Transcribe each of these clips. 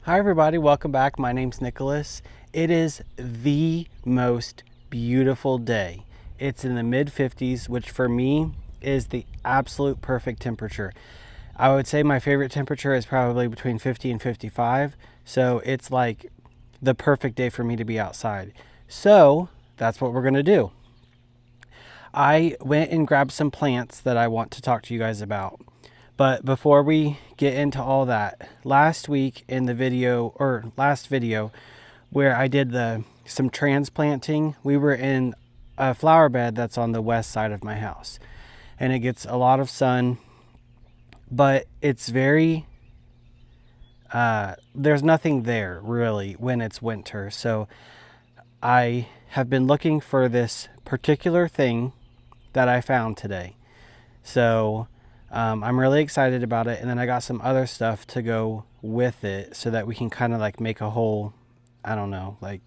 Hi everybody, welcome back. My name's Nicholas. It is the most beautiful day. It's in the mid 50s, which for me is the absolute perfect temperature. I would say my favorite temperature is probably between 50 and 55. So it's like the perfect day for me to be outside. So that's what we're gonna do. I went and grabbed some plants that I want to talk to you guys about. But before we get into all that, last week in the video, or last video, where I did some transplanting, we were in a flower bed that's on the west side of my house. And it gets a lot of sun, but it's very, there's nothing there really when it's winter. So I have been looking for this particular thing that I found today. So I'm really excited about it. And then I got some other stuff to go with it so that we can kind of like make a whole, I don't know, like,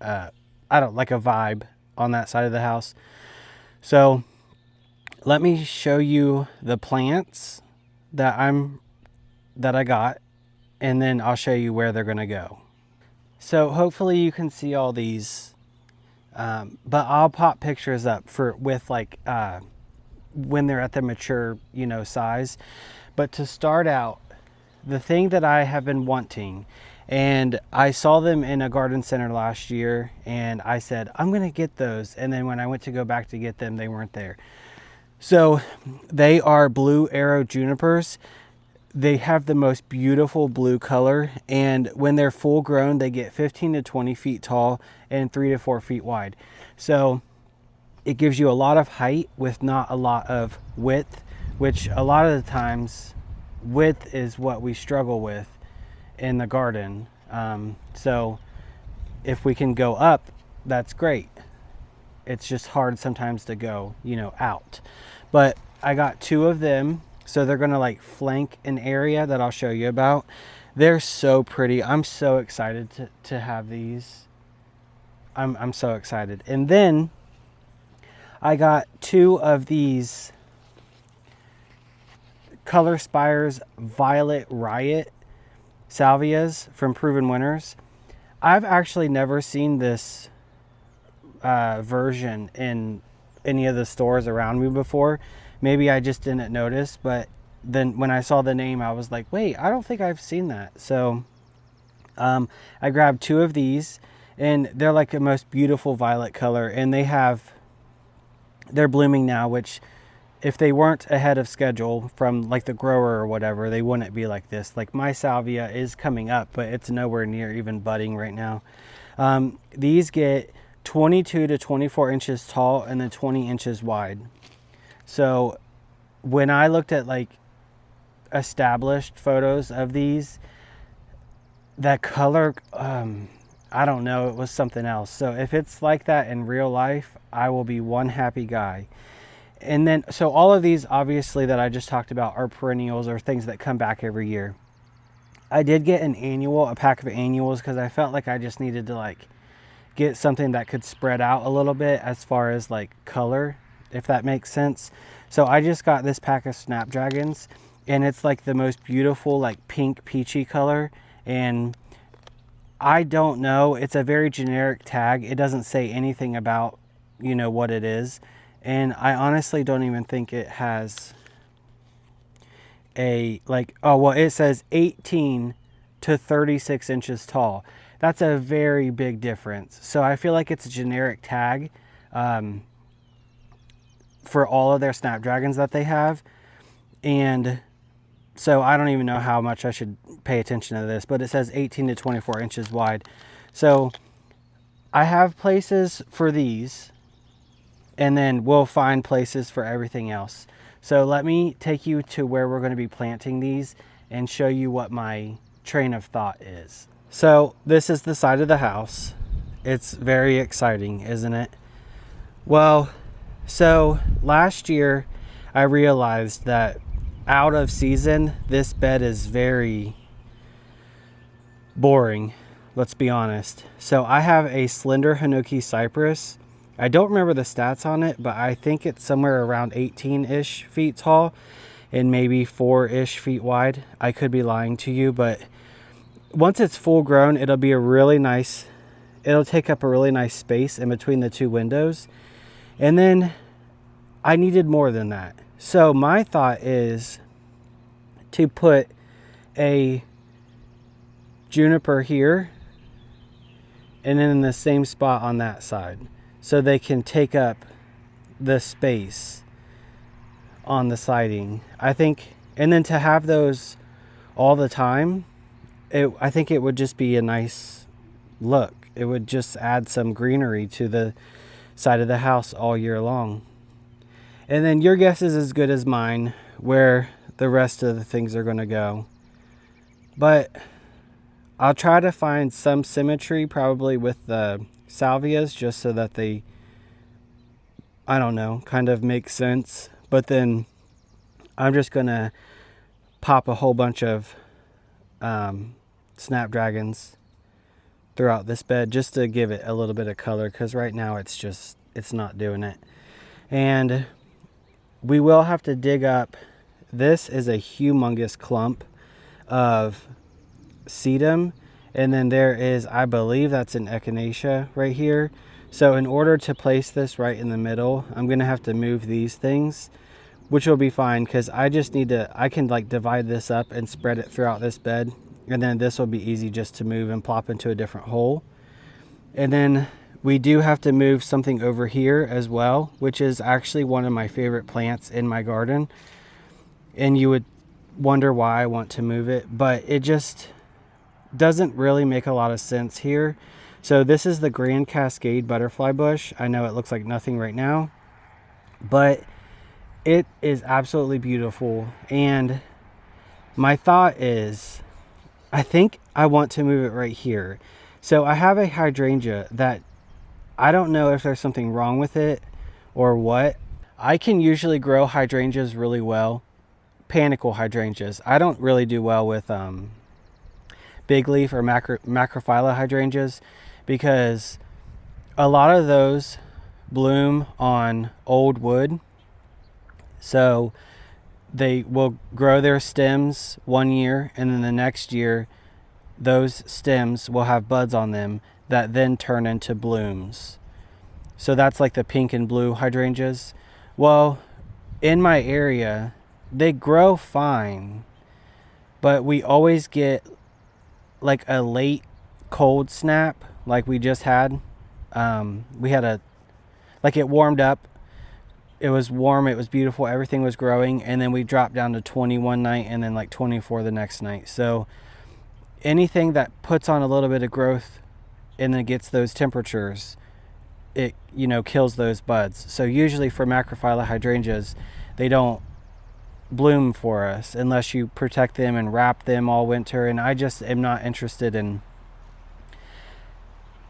like a vibe on that side of the house. So let me show you the plants that I got, and then I'll show you where they're going to go. So hopefully you can see all these, but I'll pop pictures up with like, when they're at the mature, size. But to start out, the thing that I have been wanting, and I saw them in a garden center last year, and I said, I'm going to get those. And then when I went to go back to get them, they weren't there. So they are Blue Arrow Junipers. They have the most beautiful blue color, and when they're full grown, they get 15 to 20 feet tall and 3 to 4 feet wide. So it gives you a lot of height with not a lot of width, which a lot of the times width is what we struggle with in the garden. So if we can go up, that's great. It's just hard sometimes to go, out. But I got 2 of them. So they're going to like flank an area that I'll show you about. They're so pretty. I'm so excited to have these. I'm so excited. And then I got 2 of these Color Spire's Violet Riot Salvias from Proven Winners. I've actually never seen this version in any of the stores around me before. Maybe I just didn't notice, but then when I saw the name, I was like, wait, I don't think I've seen that. So I grabbed 2 of these, and they're like the most beautiful violet color, and they're blooming now, which if they weren't ahead of schedule from like the grower or whatever, they wouldn't be like this. Like my salvia is coming up, but it's nowhere near even budding right now. These get 22 to 24 inches tall and then 20 inches wide. So when I looked at like established photos of these, that color, I don't know, it was something else. So if it's like that in real life, I will be one happy guy. And then, so all of these obviously that I just talked about are perennials or things that come back every year. I did get a pack of annuals because I felt like I just needed to like get something that could spread out a little bit as far as like color, if that makes sense. So I just got this pack of Snapdragons, and it's like the most beautiful like pink peachy color. And I don't know, it's a very generic tag. It doesn't say anything about, what it is. And I honestly don't even think it has it says 18 to 36 inches tall. That's a very big difference. So I feel like it's a generic tag for all of their Snapdragons that they have. And so I don't even know how much I should pay attention to this, but it says 18 to 24 inches wide. So I have places for these, and then we'll find places for everything else. So let me take you to where we're going to be planting these and show you what my train of thought is. So this is the side of the house. It's very exciting, isn't it? Well, so last year I realized that out of season, this bed is very boring, let's be honest. So I have a slender Hinoki cypress. I don't remember the stats on it, but I think it's somewhere around 18-ish feet tall and maybe 4-ish feet wide. I could be lying to you, but once it's full grown, it'll be a really nice, it'll take up a really nice space in between the two windows. And then I needed more than that. So my thought is to put a juniper here and then in the same spot on that side, so they can take up the space on the siding, I think. And then to have those all the time, I think it would just be a nice look. It would just add some greenery to the side of the house all year long. And then your guess is as good as mine where the rest of the things are going to go. But I'll try to find some symmetry probably with the salvias, just so that they, I don't know, kind of make sense. But then I'm just going to pop a whole bunch of Snapdragons throughout this bed just to give it a little bit of color, because right now it's not doing it. And we will have to dig up, this is a humongous clump of sedum, and then there is, I believe that's an echinacea right here. So in order to place this right in the middle, I'm gonna have to move these things, which will be fine because I just need to, I can like divide this up and spread it throughout this bed, and then this will be easy just to move and plop into a different hole. And then we do have to move something over here as well, which is actually one of my favorite plants in my garden. And you would wonder why I want to move it, but it just doesn't really make a lot of sense here. So this is the Grand Cascade butterfly bush. I know it looks like nothing right now, but it is absolutely beautiful. And my thought is, I think I want to move it right here. So I have a hydrangea that I don't know if there's something wrong with it or what. I can usually grow hydrangeas really well, panicle hydrangeas. I don't really do well with big leaf or macrophylla hydrangeas, because a lot of those bloom on old wood. So they will grow their stems one year, and then the next year those stems will have buds on them that then turn into blooms. So that's like the pink and blue hydrangeas. Well, in my area, they grow fine, but we always get like a late cold snap like we just had. We had like it warmed up. It was warm, it was beautiful, everything was growing, and then we dropped down to 20 one night and then like 24 the next night. So anything that puts on a little bit of growth and then gets those temperatures, it, you know, kills those buds. So usually for macrophylla hydrangeas, they don't bloom for us unless you protect them and wrap them all winter. And I just am not interested in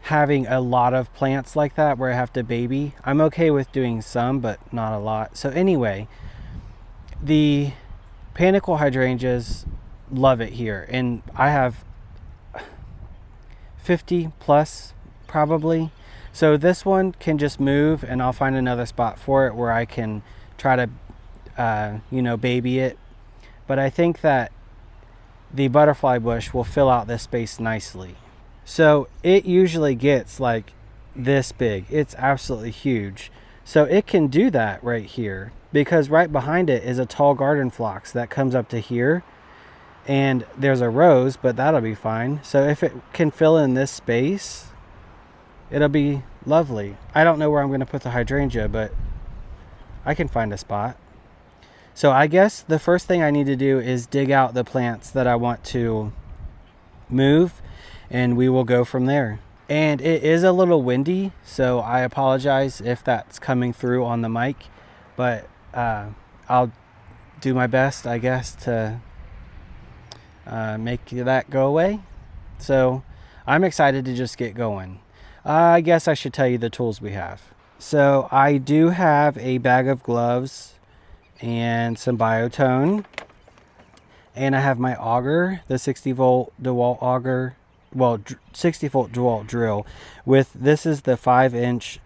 having a lot of plants like that where I have to baby. I'm okay with doing some, but not a lot. So anyway, the panicle hydrangeas, love it here. And I have 50 plus probably. So this one can just move and I'll find another spot for it where I can try to, you know, baby it. But I think that the butterfly bush will fill out this space nicely. So it usually gets like this big. It's absolutely huge. So it can do that right here, because right behind it is a tall garden phlox that comes up to here. And there's a rose, but that'll be fine. So if it can fill in this space, it'll be lovely. I don't know where I'm going to put the hydrangea, but I can find a spot. So I guess the first thing I need to do is dig out the plants that I want to move, and we will go from there. And it is a little windy, so I apologize if that's coming through on the mic, but I'll do my best, I guess, to make that go away. So I'm excited to just get going. I guess I should tell you the tools we have. So I do have a bag of gloves and some biotone, and I have my auger, the 60-volt DeWalt auger, well, 60-volt DeWalt drill with, this is the 5-inch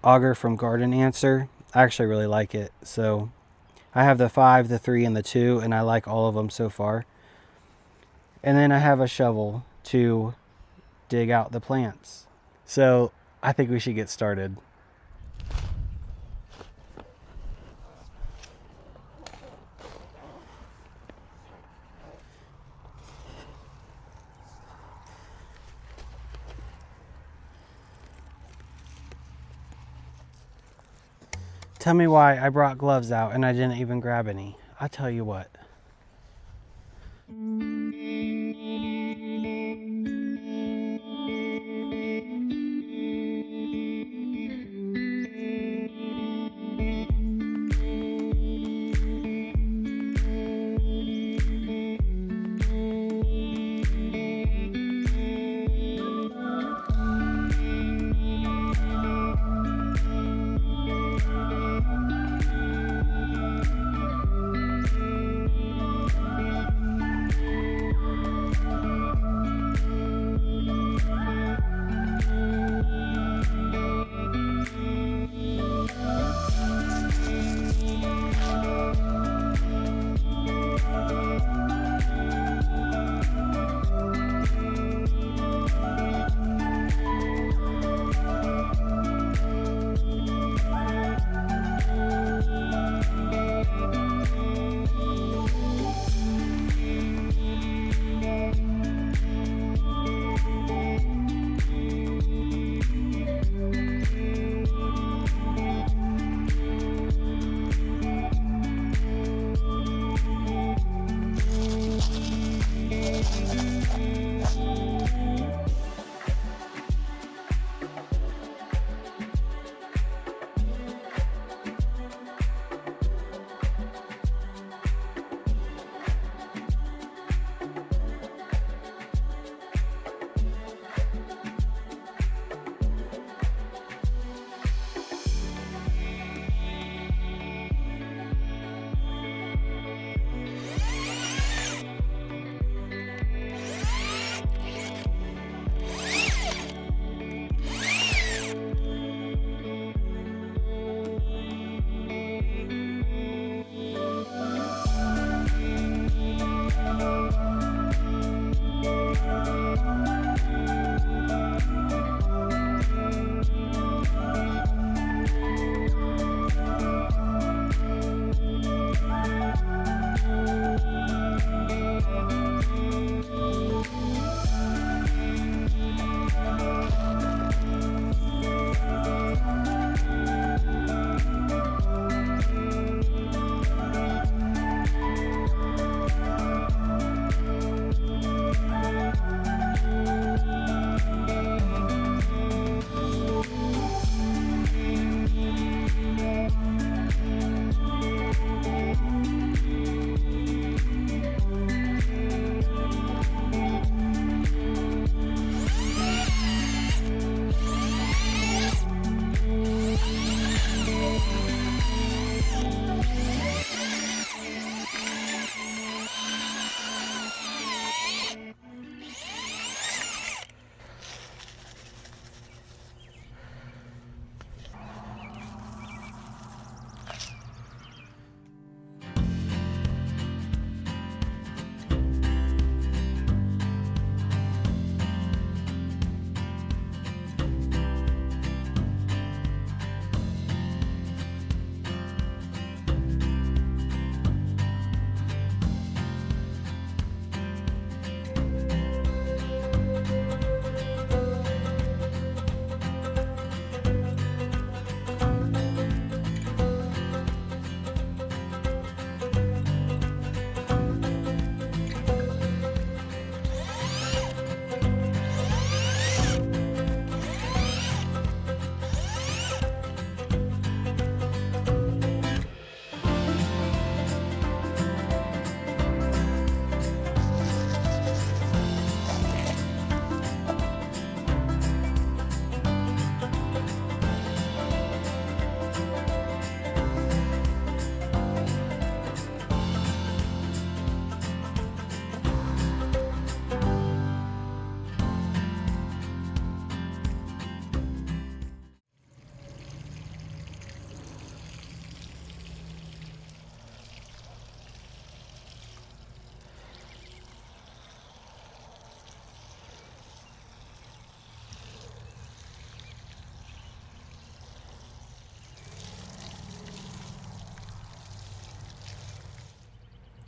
auger from Garden Answer. I actually really like it. So I have the 5, the 3, and the 2, and I like all of them so far. And then I have a shovel. to dig out the plants. So I think we should get started. Tell me why I brought gloves out and I didn't even grab any. I'll tell you what.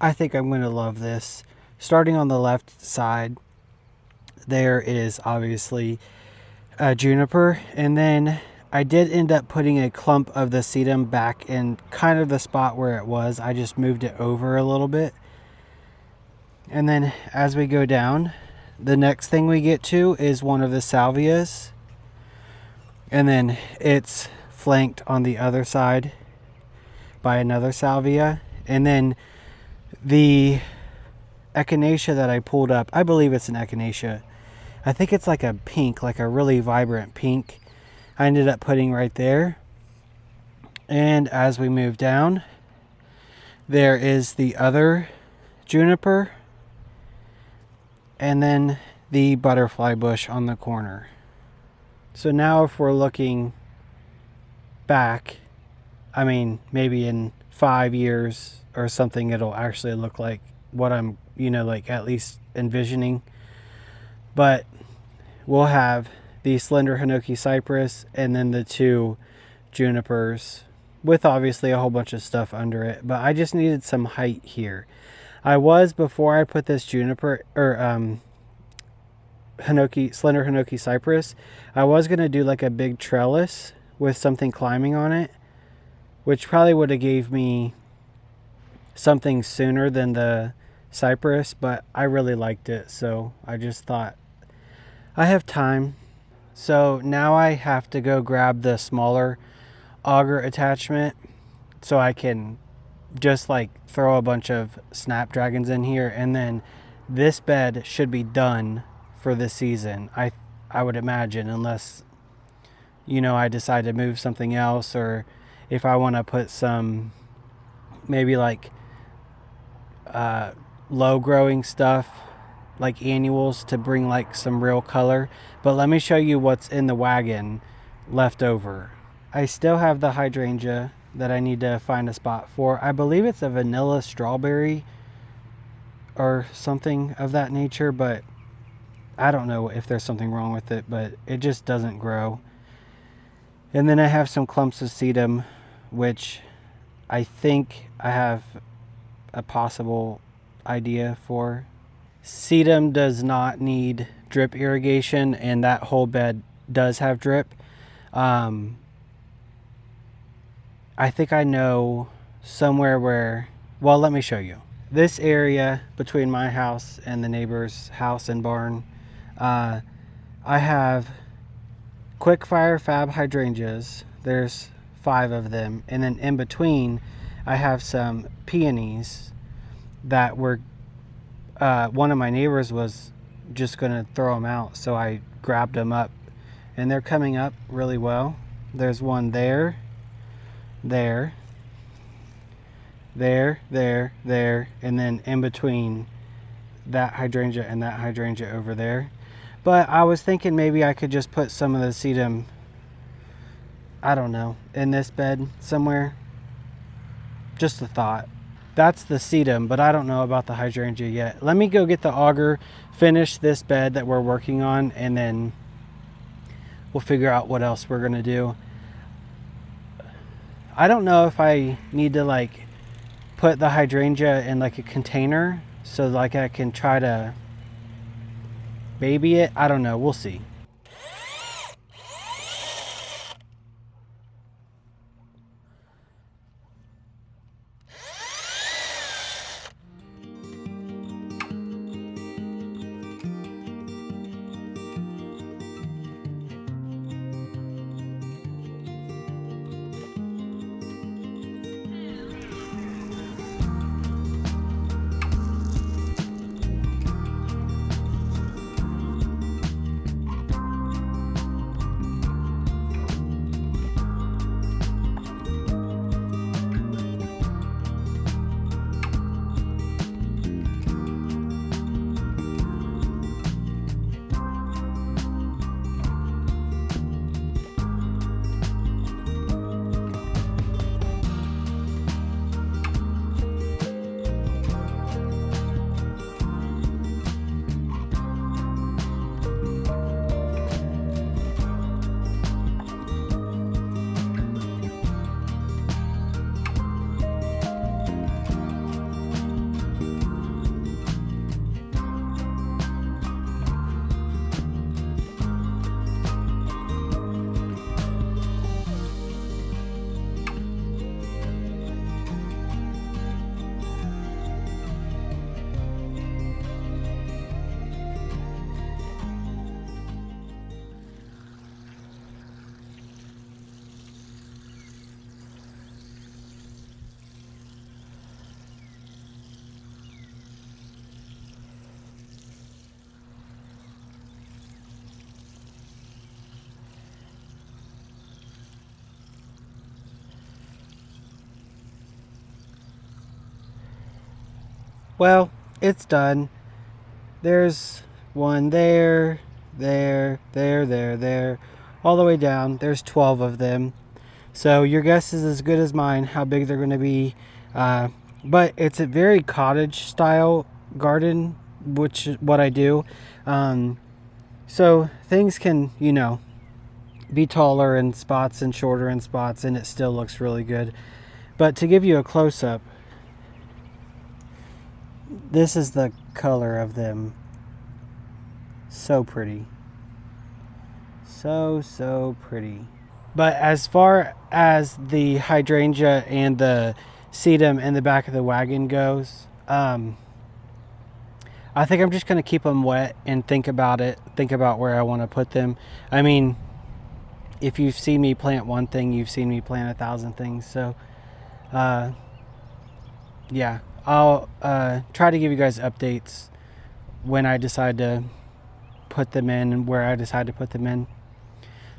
I think I'm going to love this. Starting on the left side, there is obviously a juniper, and then I did end up putting a clump of the sedum back in kind of the spot where it was. I just moved it over a little bit. And then as we go down, the next thing we get to is one of the salvias, and then it's flanked on the other side by another salvia. And then the echinacea that I pulled up, I believe it's an echinacea. I think it's like a pink, like a really vibrant pink. I ended up putting right there. And as we move down, there is the other juniper, and then the butterfly bush on the corner. So now if we're looking back, I mean, maybe in 5 years or something, it'll actually look like what I'm, like at least envisioning. But we'll have the slender hinoki cypress and then the 2 junipers with obviously a whole bunch of stuff under it. But I just needed some height here. Before I put this juniper or slender hinoki cypress, I was going to do like a big trellis with something climbing on it, which probably would have gave me something sooner than the cypress, but I really liked it, so I just thought I have time. So now I have to go grab the smaller auger attachment so I can just like throw a bunch of Snapdragons in here, and then this bed should be done for this season. I would imagine, unless I decide to move something else, or if I want to put some maybe like low growing stuff like annuals to bring like some real color. But let me show you what's in the wagon left over. I still have the hydrangea that I need to find a spot for. I believe it's a vanilla strawberry or something of that nature, but I don't know if there's something wrong with it, but it just doesn't grow. And then I have some clumps of sedum, which I think I have a possible idea for. Sedum does not need drip irrigation, and that whole bed does have drip. I think I know somewhere where, well, let me show you. This area between my house and the neighbor's house and barn, I have quick-fire fab hydrangeas. There's 5 of them. And then in between, I have some peonies that were, one of my neighbors was just going to throw them out, so I grabbed them up. And they're coming up really well. There's one there, there, and then in between that hydrangea and that hydrangea over there. But I was thinking maybe I could just put some of the sedum, I don't know, in this bed somewhere. Just a thought. That's the sedum, but I don't know about the hydrangea yet. Let me go get the auger, finish this bed that we're working on, and then we'll figure out what else we're gonna do. I don't know if I need to like put the hydrangea in like a container so like I can try to baby it. I don't know, we'll see. Well, it's done. There's one there, there, all the way down. There's 12 of them. So your guess is as good as mine how big they're going to be. But it's a very cottage style garden, which is what I do. So things can, you know, be taller in spots and shorter in spots, and it still looks really good. But to give you a close-up, this is the color of them. So pretty. So pretty. But as far as the hydrangea and the sedum in the back of the wagon goes, I think I'm just going to keep them wet and think about it. Think about where I want to put them. I mean, if you've seen me plant one thing, you've seen me plant 1,000 things. So, yeah, I'll try to give you guys updates when I decide to put them in and where I decide to put them in.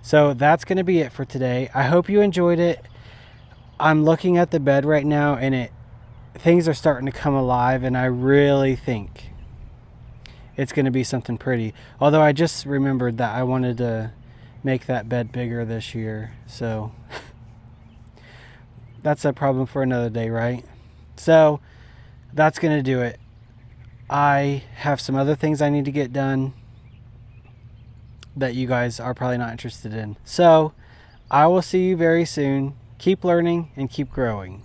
So that's going to be it for today. I hope you enjoyed it. I'm looking at the bed right now, and things are starting to come alive, and I really think it's going to be something pretty. Although I just remembered that I wanted to make that bed bigger this year. So that's a problem for another day, right? So that's going to do it. I have some other things I need to get done that you guys are probably not interested in. So I will see you very soon. Keep learning and keep growing.